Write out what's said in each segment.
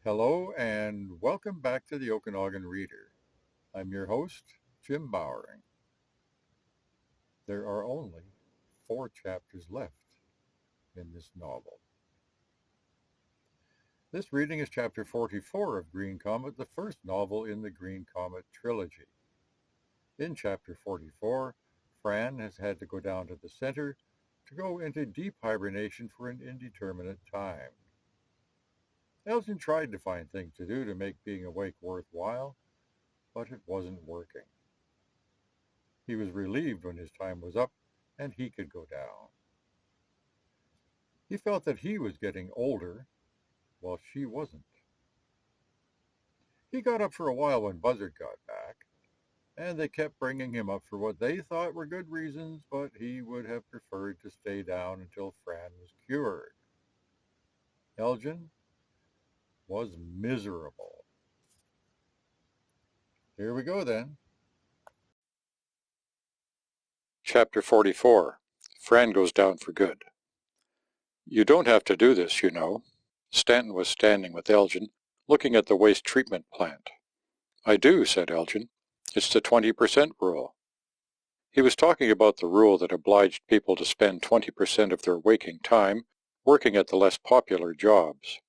Hello and welcome back to the Okanagan Reader. I'm your host, Jim Bowering. There are only 4 chapters left in this novel. This reading is chapter 44 of Green Comet, the first novel in the Green Comet trilogy. In chapter 44, Fran has had to go down to the center to go into deep hibernation for an indeterminate time. Elgin tried to find things to do to make being awake worthwhile, but it wasn't working. He was relieved when his time was up and he could go down. He felt that he was getting older while she wasn't. He got up for a while when Buzzard got back, and they kept bringing him up for what they thought were good reasons, but he would have preferred to stay down until Fran was cured. Elgin was miserable. Here we go then. Chapter 44. Fran goes down for good. You don't have to do this, you know. Stanton was standing with Elgin, looking at the waste treatment plant. I do, said Elgin. It's the 20% rule. He was talking about the rule that obliged people to spend 20% of their waking time working at the less popular jobs.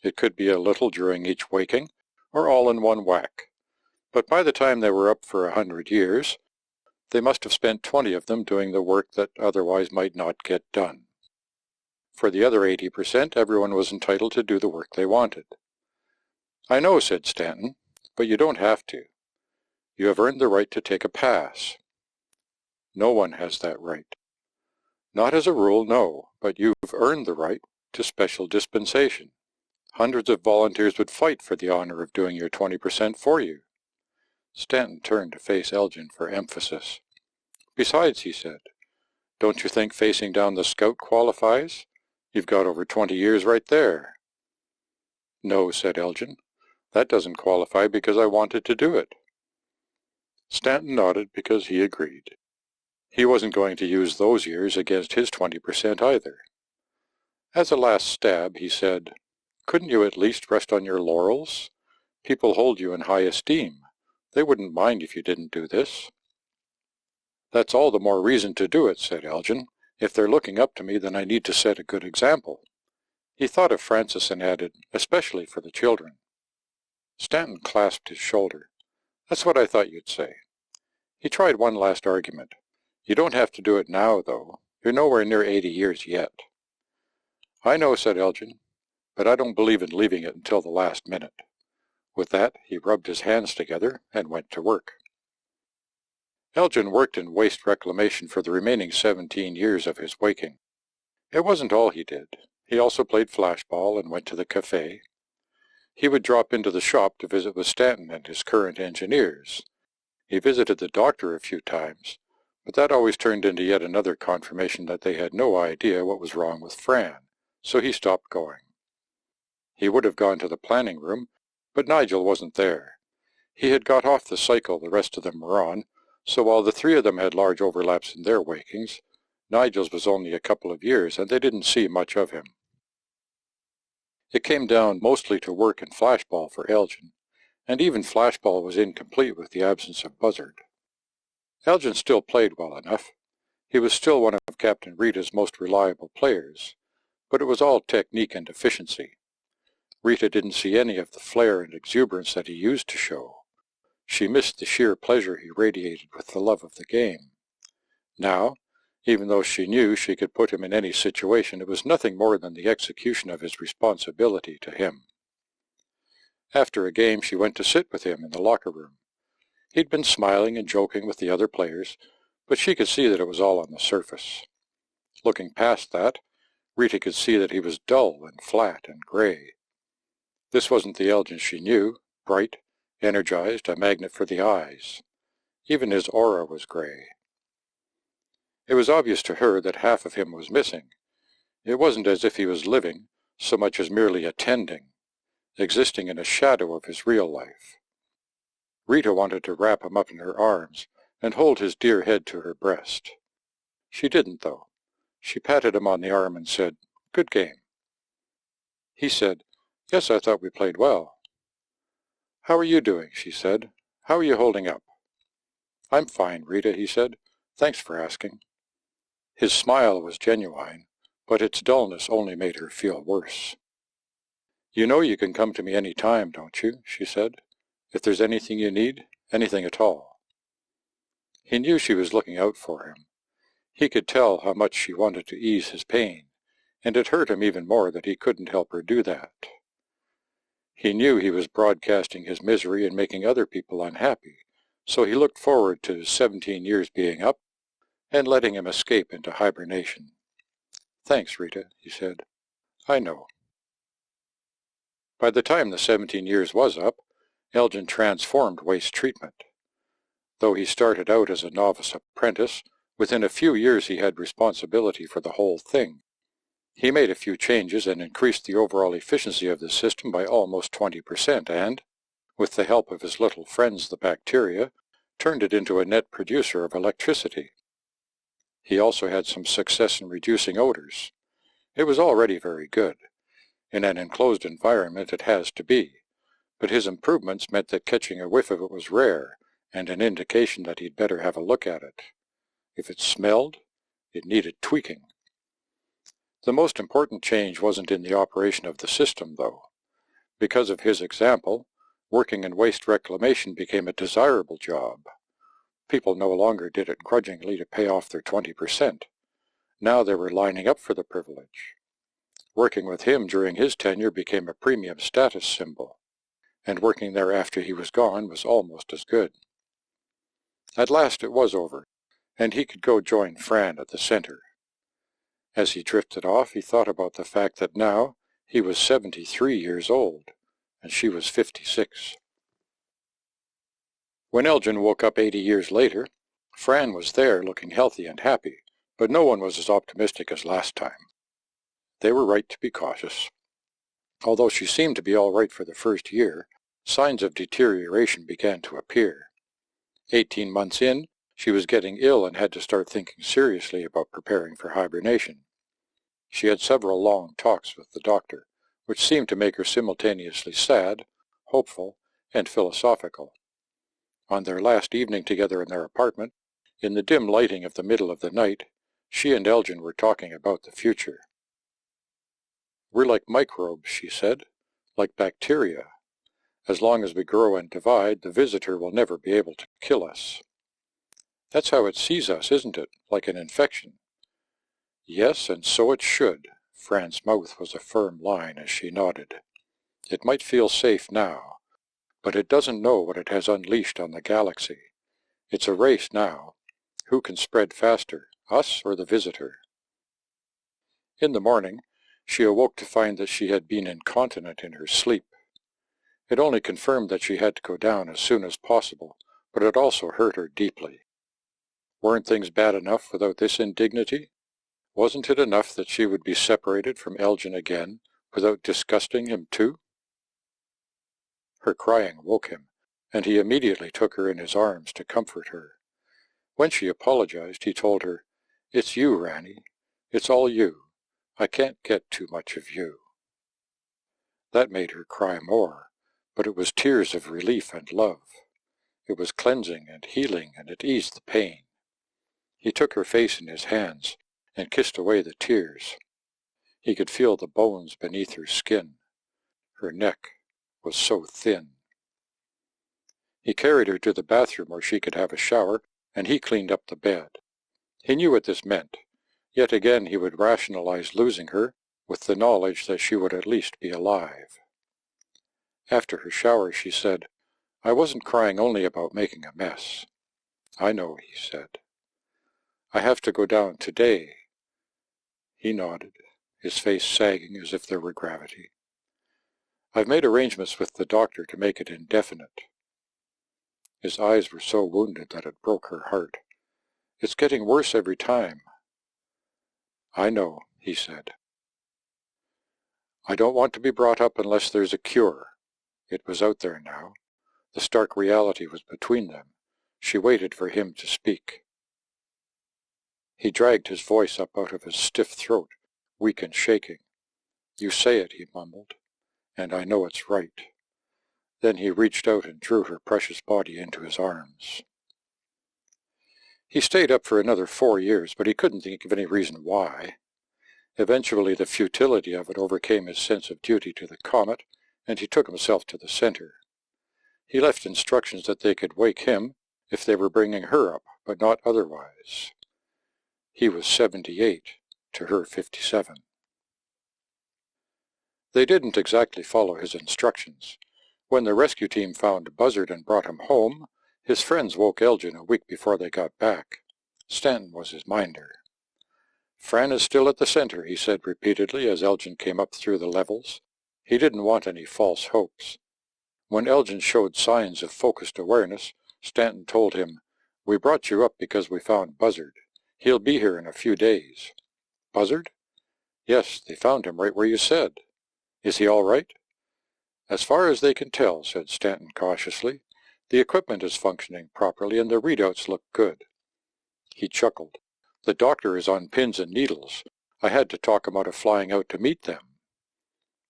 It could be a little during each waking, or all in one whack. But by the time they were up for 100 years, they must have spent 20 of them doing the work that otherwise might not get done. For the other 80%, everyone was entitled to do the work they wanted. I know, said Stanton, but you don't have to. You have earned the right to take a pass. No one has that right. Not as a rule, no, but you've earned the right to special dispensation. Hundreds of volunteers would fight for the honor of doing your 20% for you. Stanton turned to face Elgin for emphasis. Besides, he said, don't you think facing down the scout qualifies? You've got over 20 years right there. No, said Elgin. That doesn't qualify because I wanted to do it. Stanton nodded because he agreed. He wasn't going to use those years against his 20% either. As a last stab, he said, couldn't you at least rest on your laurels? People hold you in high esteem. They wouldn't mind if you didn't do this. That's all the more reason to do it, said Elgin. If they're looking up to me, then I need to set a good example. He thought of Francis and added, especially for the children. Stanton clasped his shoulder. That's what I thought you'd say. He tried one last argument. You don't have to do it now, though. You're nowhere near 80 years yet. I know, said Elgin, but I don't believe in leaving it until the last minute. With that, he rubbed his hands together and went to work. Elgin worked in waste reclamation for the remaining 17 years of his waking. It wasn't all he did. He also played flashball and went to the cafe. He would drop into the shop to visit with Stanton and his current engineers. He visited the doctor a few times, but that always turned into yet another confirmation that they had no idea what was wrong with Fran, so he stopped going. He would have gone to the planning room, but Nigel wasn't there. He had got off the cycle the rest of them were on, so while the three of them had large overlaps in their wakings, Nigel's was only a couple of years, and they didn't see much of him. It came down mostly to work and flashball for Elgin, and even flashball was incomplete with the absence of Buzzard. Elgin still played well enough. He was still one of Captain Rita's most reliable players, but it was all technique and efficiency. Rita didn't see any of the flair and exuberance that he used to show. She missed the sheer pleasure he radiated with the love of the game. Now, even though she knew she could put him in any situation, it was nothing more than the execution of his responsibility to him. After a game, she went to sit with him in the locker room. He'd been smiling and joking with the other players, but she could see that it was all on the surface. Looking past that, Rita could see that he was dull and flat and gray. This wasn't the Elgin she knew, bright, energized, a magnet for the eyes. Even his aura was gray. It was obvious to her that half of him was missing. It wasn't as if he was living, so much as merely attending, existing in a shadow of his real life. Rita wanted to wrap him up in her arms and hold his dear head to her breast. She didn't, though. She patted him on the arm and said, "Good game." He said, Yes, I thought we played well. How are you doing? She said. How are you holding up? I'm fine, Rita, he said. Thanks for asking. His smile was genuine, but its dullness only made her feel worse. You know you can come to me any time, don't you? She said. If there's anything you need, anything at all. He knew she was looking out for him. He could tell how much she wanted to ease his pain, and it hurt him even more that he couldn't help her do that. He knew he was broadcasting his misery and making other people unhappy, so he looked forward to 17 years being up and letting him escape into hibernation. Thanks, Rita, he said. I know. By the time the 17 years was up, Elgin transformed waste treatment. Though he started out as a novice apprentice, within a few years he had responsibility for the whole thing. He made a few changes and increased the overall efficiency of the system by almost 20% and, with the help of his little friends the bacteria, turned it into a net producer of electricity. He also had some success in reducing odors. It was already very good. In an enclosed environment it has to be, but his improvements meant that catching a whiff of it was rare and an indication that he'd better have a look at it. If it smelled, it needed tweaking. The most important change wasn't in the operation of the system, though. Because of his example, working in waste reclamation became a desirable job. People no longer did it grudgingly to pay off their 20%. Now they were lining up for the privilege. Working with him during his tenure became a premium status symbol, and working there after he was gone was almost as good. At last it was over, and he could go join Fran at the center. As he drifted off, he thought about the fact that now he was 73 years old, and she was 56. When Elgin woke up 80 years later, Fran was there looking healthy and happy, but no one was as optimistic as last time. They were right to be cautious. Although she seemed to be all right for the first year, signs of deterioration began to appear. 18 months in, she was getting ill and had to start thinking seriously about preparing for hibernation. She had several long talks with the doctor, which seemed to make her simultaneously sad, hopeful, and philosophical. On their last evening together in their apartment, in the dim lighting of the middle of the night, she and Elgin were talking about the future. We're like microbes, she said, like bacteria. As long as we grow and divide, the visitor will never be able to kill us. That's how it sees us, isn't it? Like an infection. Yes, and so it should. Fran's mouth was a firm line as she nodded. It might feel safe now, but it doesn't know what it has unleashed on the galaxy. It's a race now. Who can spread faster, us or the visitor? In the morning, she awoke to find that she had been incontinent in her sleep. It only confirmed that she had to go down as soon as possible, but it also hurt her deeply. Weren't things bad enough without this indignity? Wasn't it enough that she would be separated from Elgin again, without disgusting him too? Her crying woke him, and he immediately took her in his arms to comfort her. When she apologized, he told her, "It's you, Ranny. It's all you. I can't get too much of you." That made her cry more, but it was tears of relief and love. It was cleansing and healing, and it eased the pain. He took her face in his hands and kissed away the tears. He could feel the bones beneath her skin. Her neck was so thin. He carried her to the bathroom where she could have a shower, and he cleaned up the bed. He knew what this meant. Yet again he would rationalize losing her with the knowledge that she would at least be alive. After her shower she said, "I wasn't crying only about making a mess." "I know," he said. "I have to go down today." He nodded, his face sagging as if there were gravity. "I've made arrangements with the doctor to make it indefinite." His eyes were so wounded that it broke her heart. "It's getting worse every time." "I know," he said. "I don't want to be brought up unless there's a cure." It was out there now. The stark reality was between them. She waited for him to speak. He dragged his voice up out of his stiff throat, weak and shaking. "You say it," he mumbled, and I know it's right." Then he reached out and drew her precious body into his arms. He stayed up for another 4 years, but he couldn't think of any reason why. Eventually the futility of it overcame his sense of duty to the comet, and he took himself to the center. He left instructions that they could wake him if they were bringing her up, but not otherwise. He was 78, to her 57. They didn't exactly follow his instructions. When the rescue team found Buzzard and brought him home, his friends woke Elgin a week before they got back. Stanton was his minder. "Fran is still at the center," he said repeatedly as Elgin came up through the levels. He didn't want any false hopes. When Elgin showed signs of focused awareness, Stanton told him, "We brought you up because we found Buzzard. He'll be here in a few days." "Buzzard?" "Yes, they found him right where you said." "Is he all right?" "As far as they can tell," said Stanton cautiously. "The equipment is functioning properly and the readouts look good." He chuckled. "The doctor is on pins and needles. I had to talk him out of flying out to meet them."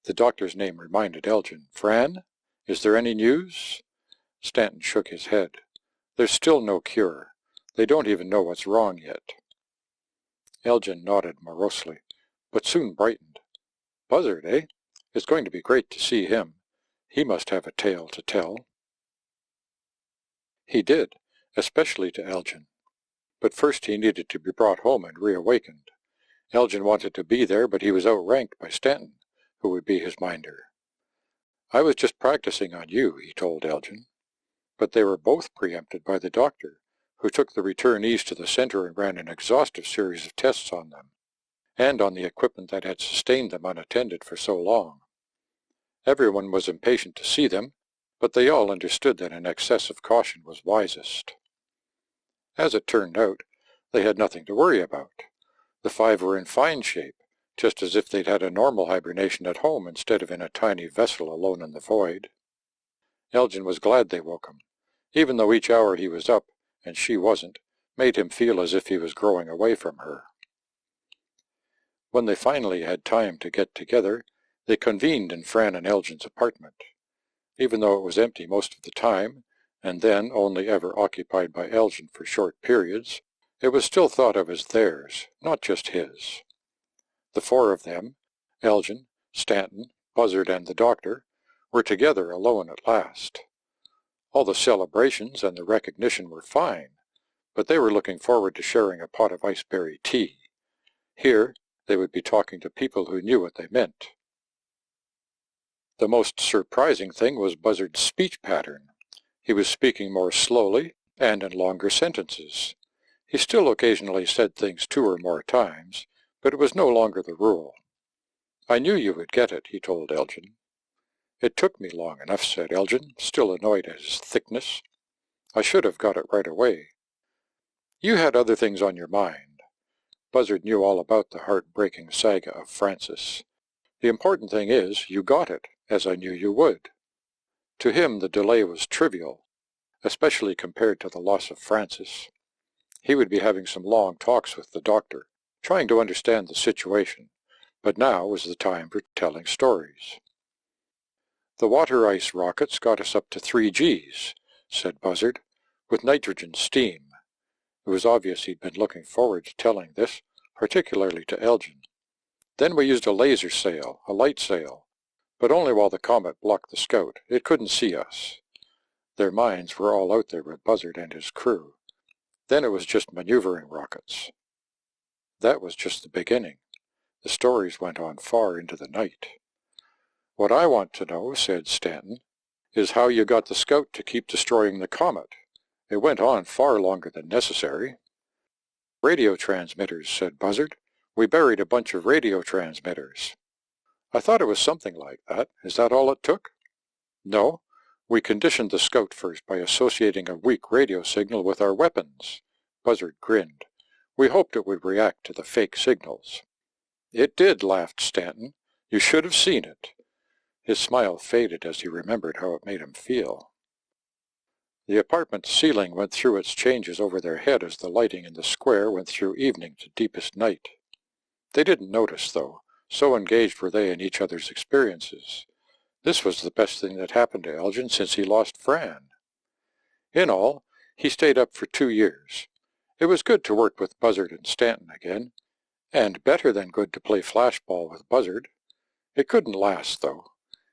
The doctor's name reminded Elgin. "Fran? Is there any news?" Stanton shook his head. "There's still no cure. They don't even know what's wrong yet." Elgin nodded morosely, but soon brightened. "Buzzard, eh? It's going to be great to see him. He must have a tale to tell." He did, especially to Elgin. But first he needed to be brought home and reawakened. Elgin wanted to be there, but he was outranked by Stanton, who would be his minder. "I was just practicing on you," he told Elgin. But they were both preempted by the doctor, who took the returnees to the center and ran an exhaustive series of tests on them, and on the equipment that had sustained them unattended for so long. Everyone was impatient to see them, but they all understood that an excess of caution was wisest. As it turned out, they had nothing to worry about. The 5 were in fine shape, just as if they'd had a normal hibernation at home instead of in a tiny vessel alone in the void. Elgin was glad they woke him, even though each hour he was up, and she wasn't, made him feel as if he was growing away from her. When they finally had time to get together, they convened in Fran and Elgin's apartment. Even though it was empty most of the time, and then only ever occupied by Elgin for short periods, it was still thought of as theirs, not just his. The 4 of them, Elgin, Stanton, Buzzard, and the doctor, were together alone at last. All the celebrations and the recognition were fine, but they were looking forward to sharing a pot of iceberry tea. Here they would be talking to people who knew what they meant. The most surprising thing was Buzzard's speech pattern. He was speaking more slowly and in longer sentences. He still occasionally said things 2 or more times, but it was no longer the rule. "I knew you would get it," he told Elgin. "It took me long enough," said Elgin, still annoyed at his thickness. "I should have got it right away." "You had other things on your mind." Buzzard knew all about the heartbreaking saga of Francis. "The important thing is, you got it, as I knew you would." To him the delay was trivial, especially compared to the loss of Francis. He would be having some long talks with the doctor, trying to understand the situation, but now was the time for telling stories. "The water ice rockets got us up to 3 Gs, said Buzzard, "with nitrogen steam." It was obvious he'd been looking forward to telling this, particularly to Elgin. "Then we used a laser sail, a light sail, but only while the comet blocked the Scout. It couldn't see us." Their minds were all out there with Buzzard and his crew. Then it was just maneuvering rockets. That was just the beginning. The stories went on far into the night. "What I want to know," said Stanton, "is how you got the Scout to keep destroying the comet. It went on far longer than necessary." "Radio transmitters," said Buzzard. "We buried a bunch of radio transmitters." "I thought it was something like that. Is that all it took?" "No. We conditioned the Scout first by associating a weak radio signal with our weapons." Buzzard grinned. "We hoped it would react to the fake signals." "It did," laughed Stanton. "You should have seen it." His smile faded as he remembered how it made him feel. The apartment's ceiling went through its changes over their head as the lighting in the square went through evening to deepest night. They didn't notice, though, so engaged were they in each other's experiences. This was the best thing that happened to Elgin since he lost Fran. In all, he stayed up for 2 years. It was good to work with Buzzard and Stanton again, and better than good to play flashball with Buzzard. It couldn't last, though.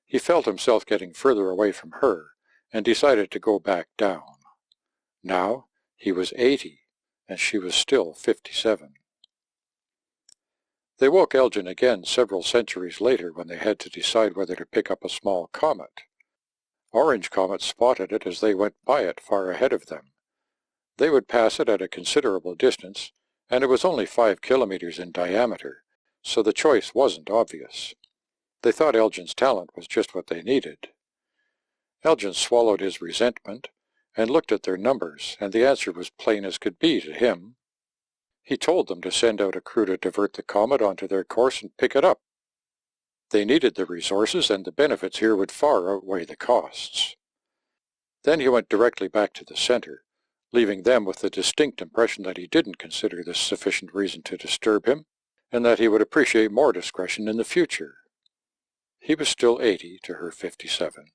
He felt himself getting further away from her, and decided to go back down. Now he was 80, and she was still 57. They woke Elgin again several centuries later when they had to decide whether to pick up a small comet. Orange Comet spotted it as they went by it far ahead of them. They would pass it at a considerable distance, and it was only 5 kilometers in diameter, so the choice wasn't obvious. They thought Elgin's talent was just what they needed. Elgin swallowed his resentment and looked at their numbers, and the answer was plain as could be to him. He told them to send out a crew to divert the comet onto their course and pick it up. They needed the resources, and the benefits here would far outweigh the costs. Then he went directly back to the center, leaving them with the distinct impression that he didn't consider this sufficient reason to disturb him, and that he would appreciate more discretion in the future. He was still 80 to her 57.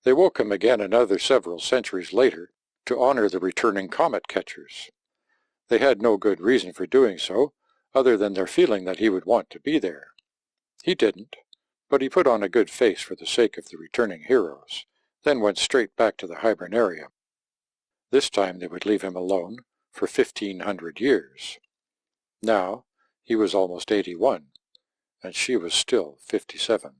They woke him again another several centuries later to honor the returning comet catchers. They had no good reason for doing so, other than their feeling that he would want to be there. He didn't, but he put on a good face for the sake of the returning heroes, then went straight back to the hibernarium. This time they would leave him alone for 1,500 years. Now he was almost 81, and she was still 57.